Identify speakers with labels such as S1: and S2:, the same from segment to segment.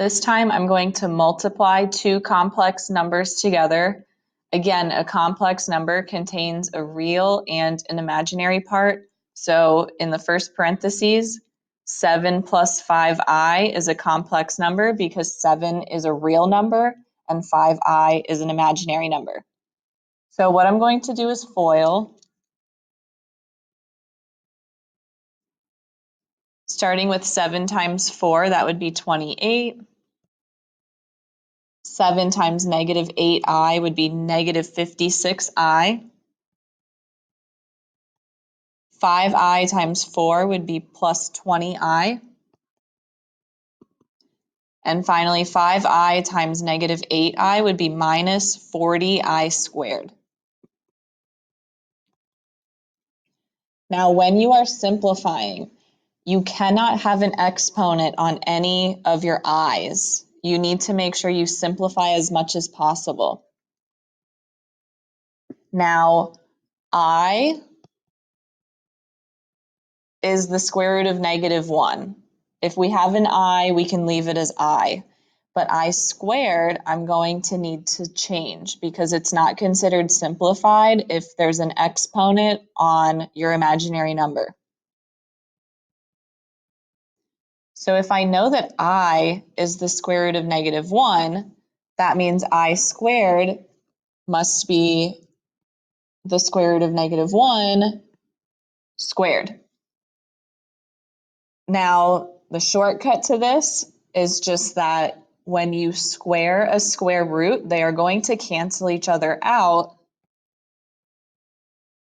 S1: This time I'm going to multiply two complex numbers together. Again, a complex number contains a real and an imaginary part. So in the first parentheses, 7 plus 5i is a complex number because 7 is a real number and 5i is an imaginary number. So what I'm going to do is FOIL. Starting with 7 times 4, that would be 28. 7 times negative 8i would be negative 56i. 5i times 4 would be plus 20i. And finally, 5i times negative 8i would be minus 40i squared. Now, when you are simplifying, you cannot have an exponent on any of your i's. You need to make sure you simplify as much as possible. Now, I is the square root of negative 1. If we have an I, we can leave it as I. But I squared, I'm going to need to change because it's not considered simplified if there's an exponent on your imaginary number. So if I know that I is the square root of negative 1, that means I squared must be the square root of negative 1 squared. Now, the shortcut to this is just that when you square a square root, they are going to cancel each other out,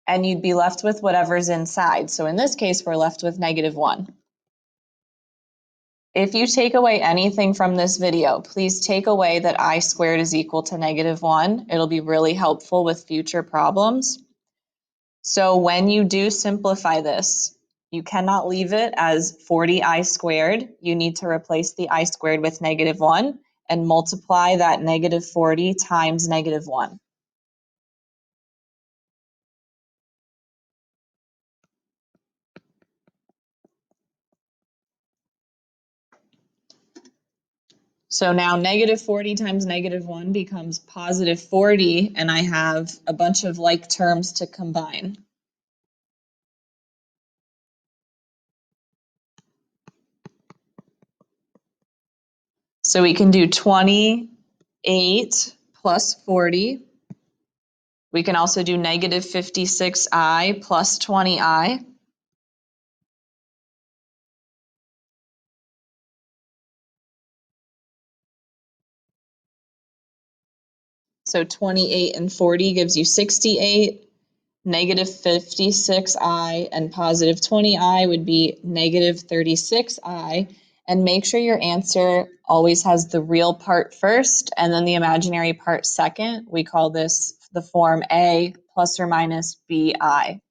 S1: and you'd be left with whatever's inside. So in this case, we're left with negative 1. If you take away anything from this video, please take away that I squared is equal to negative 1. It'll be really helpful with future problems. So when you do simplify this, you cannot leave it as 40i squared. You need to replace the I squared with negative 1 and multiply that negative 40 times negative 1. So now negative 40 times negative 1 becomes positive 40, and I have a bunch of like terms to combine. So we can do 28 plus 40. We can also do negative 56i plus 20i. So 28 and 40 gives you 68. Negative 56i and positive 20i would be negative 36i. And make sure your answer always has the real part first and then the imaginary part second. We call this the form A plus or minus BI.